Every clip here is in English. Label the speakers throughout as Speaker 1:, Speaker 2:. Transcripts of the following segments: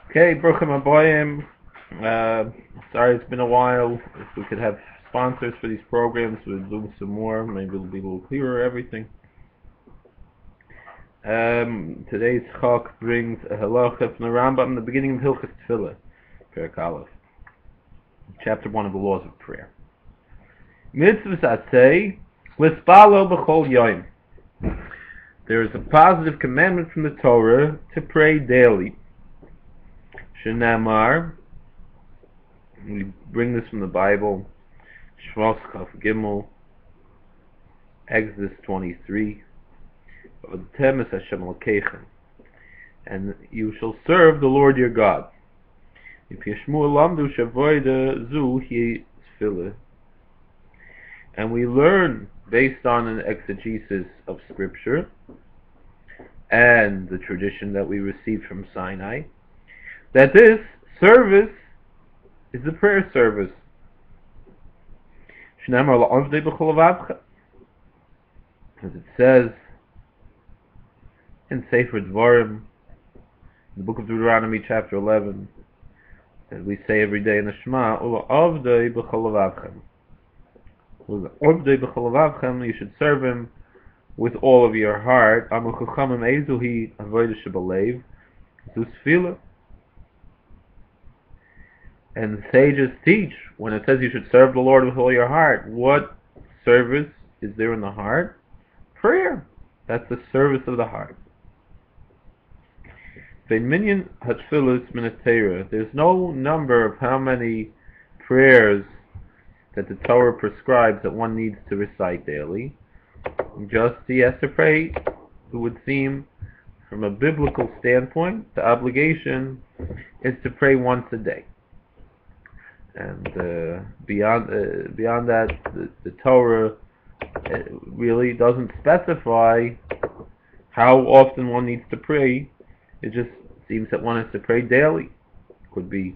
Speaker 1: Okay, Bruchim Aboyim. Sorry it's been a while. If we could have sponsors for these programs, we'll do some more. Maybe it'll be a little clearer, everything. Today's Chok brings a Halachah from the Rambam in the beginning of Hilchos Tefillah, Perek Aleph, chapter 1 of the laws of prayer. Mitzvahs Atzei, Lispalo B'chol Yoim. There is a positive commandment from the Torah to pray daily. Shenamar, we bring this from the Bible, Shmos Chaf Gimel, Exodus 23, Temes Hashem Elokeichem, and you shall serve the Lord your God. If Yeshmu Lamdu Shavoida Zu Hi Tefillah, and we learn based on an exegesis of Scripture and the tradition that we received from Sinai, that this service is the prayer service. As it says in Sefer Dvarim, in the book of Deuteronomy, chapter 11, that we say every day in the Shema, you should serve him with all of your heart. And the sages teach, when it says you should serve the Lord with all your heart, what service is there in the heart? Prayer. That's the service of the heart. There's no number of how many prayers that the Torah prescribes that one needs to recite daily. Just he has to pray, it would seem, from a biblical standpoint, the obligation is to pray once a day. And beyond that, the Torah really doesn't specify how often one needs to pray. It just seems that one has to pray daily. Could be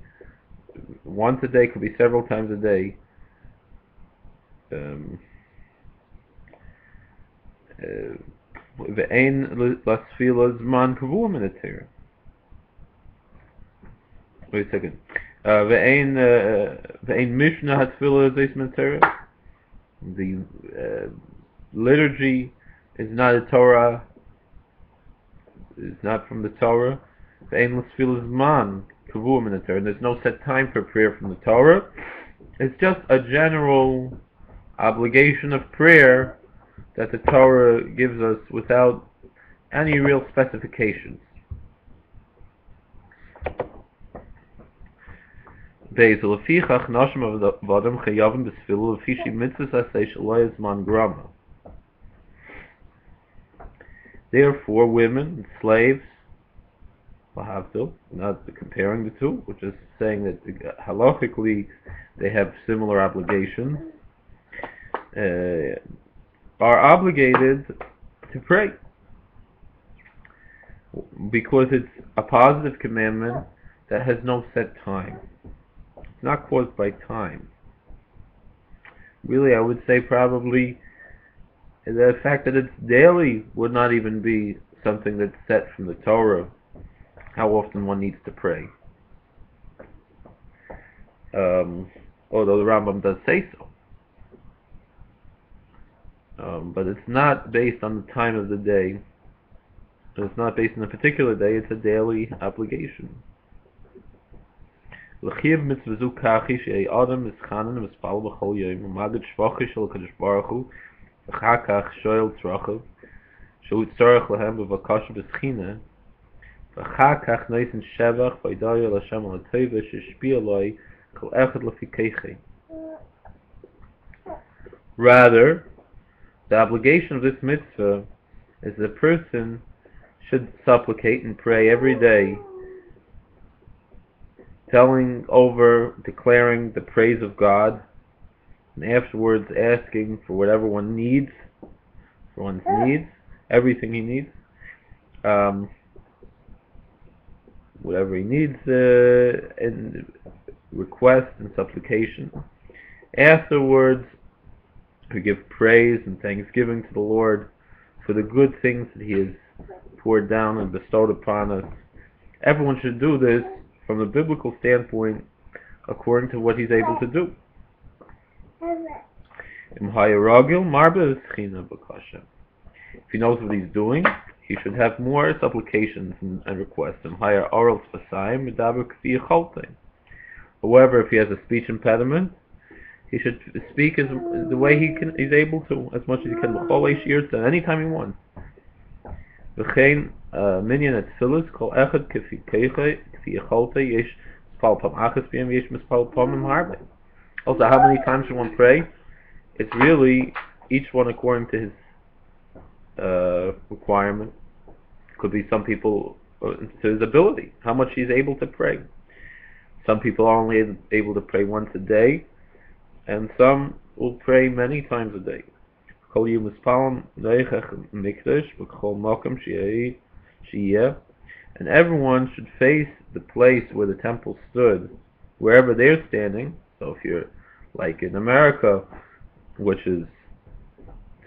Speaker 1: once a day, could be several times a day. Wait a second. The liturgy is not a Torah, is not from the Torah. And there's no set time for prayer from the Torah. It's just a general obligation of prayer that the Torah gives us without any real specifications. Therefore, women and slaves, not comparing the two, which is saying that halachically they have similar obligations, are obligated to pray, because it's a positive commandment that has no set time. It's not caused by time. Really, I would say probably the fact that it's daily would not even be something that's set from the Torah, how often one needs to pray. Although the Rambam does say so. But it's not based on the time of the day. It's not based on a particular day, it's a daily obligation. So the obligation of this mitzvah is the person should supplicate and pray every day, declaring the praise of God, and afterwards asking for whatever one needs, for one's needs, everything he needs, whatever he needs, in request and supplication. Afterwards, we give praise and thanksgiving to the Lord for the good things that He has poured down and bestowed upon us. Everyone should do this from the biblical standpoint according to what he's able to do. If he knows what he's doing, he should have more supplications and requests. However, if he has a speech impediment, he should speak the way he's able to, as much as he can, anytime he wants. Also, how many times should one pray? It's really each one according to his requirement. Could be some people to his ability, how much he's able to pray. Some people are only able to pray once a day, and some will pray many times a day. And everyone should face the place where the temple stood, wherever they're standing. So if you're like in America, which is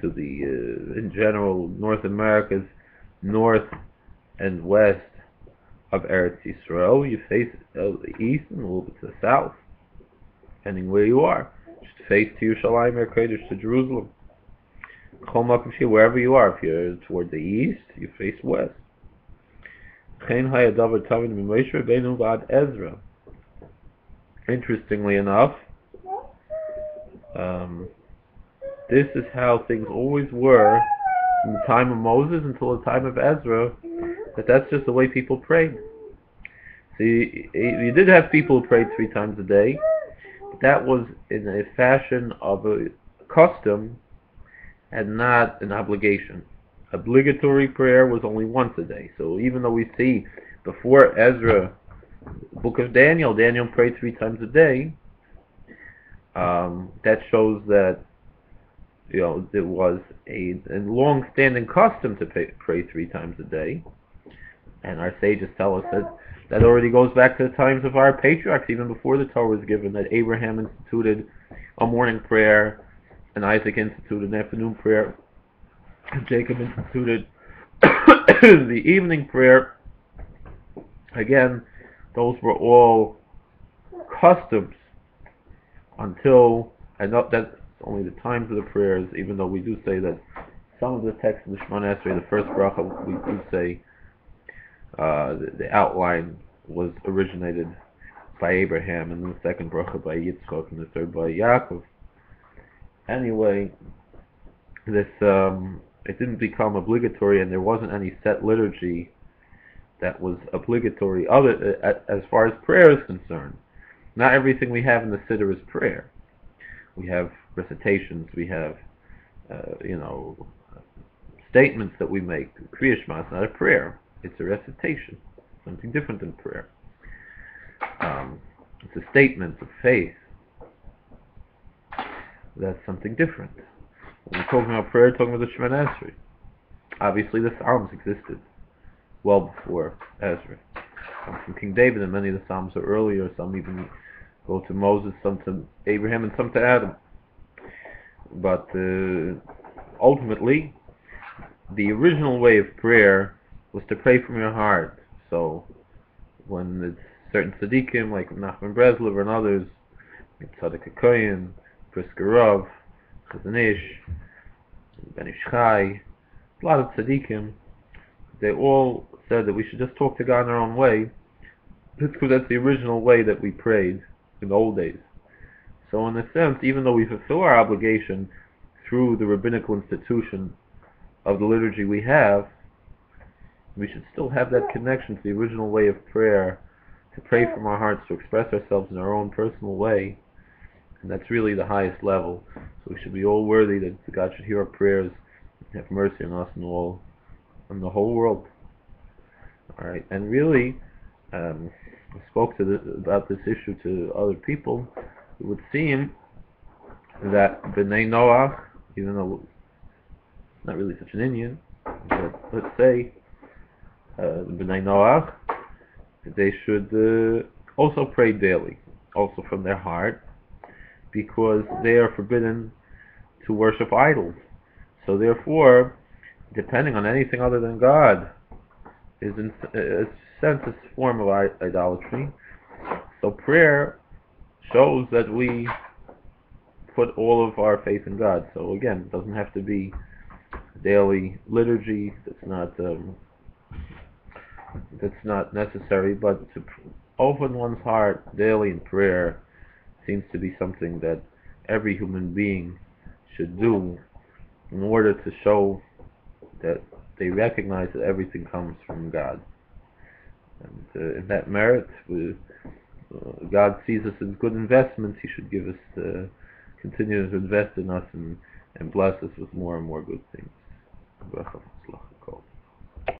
Speaker 1: to the in general North America's north and west of Eretz Yisrael, you face the east and a little bit to the south, depending where you are. Just face to Yerushalayim HaKodesh, to Jerusalem. Wherever you are, if you're toward the east, you face west. Interestingly enough, this is how things always were from the time of Moses until the time of Ezra, that's just the way people prayed. See, you did have people who prayed 3 times a day, but that was in a fashion of a custom and not an obligation. Obligatory prayer was only once a day. So even though we see before Ezra, the book of Daniel prayed 3 times a day, that shows that there was a long-standing custom to pray 3 times a day. And our sages tell us that already goes back to the times of our patriarchs, even before the Torah was given, that Abraham instituted a morning prayer, and Isaac instituted an afternoon prayer, and Jacob instituted the evening prayer. Again, those were all customs until, and that's only the times of the prayers, even though we do say that some of the texts of the Shemona Esrei, the first bracha, we do say the outline was originated by Abraham, and the second bracha by Yitzchok, and the third by Yaakov. Anyway, this it didn't become obligatory, and there wasn't any set liturgy that was obligatory as far as prayer is concerned. Not everything we have in the Siddur is prayer. We have recitations, we have statements that we make. Kriya Shema is not a prayer, it's a recitation, something different than prayer. It's a statement of faith. That's something different. When we're talking about prayer, we're talking about the Shemona Esrei. Obviously the Psalms existed well before Ezra. Some from King David, and many of the Psalms are earlier. Some even go to Moses, some to Abraham, and some to Adam. But ultimately, the original way of prayer was to pray from your heart. So when it's certain tzaddikim like Nachman Breslov and others, like Tzaddik HaKoyen, Brisker Rav, Chazon Ish, Ben Ish Chai, a lot of tzaddikim, they all said that we should just talk to God in our own way. That's because that's the original way that we prayed in the old days. So in a sense, even though we fulfill our obligation through the rabbinical institution of the liturgy we have, we should still have that connection to the original way of prayer, to pray from our hearts, to express ourselves in our own personal way. And that's really the highest level. So we should be all worthy that God should hear our prayers and have mercy on us and on the whole world. Alright, and really, I spoke about this issue to other people. It would seem that B'nai Noach, even though it's not really such an Indian, but let's say B'nai Noach, they should also pray daily, also from their heart, because they are forbidden to worship idols. So therefore, depending on anything other than God is in a sense a form of idolatry. So prayer shows that we put all of our faith in God. So again, it doesn't have to be daily liturgy. That's not necessary. But to open one's heart daily in prayer seems to be something that every human being should do in order to show that they recognize that everything comes from God. And in that merit, God sees us as good investments. He should give us, continue to invest in us and bless us with more and more good things.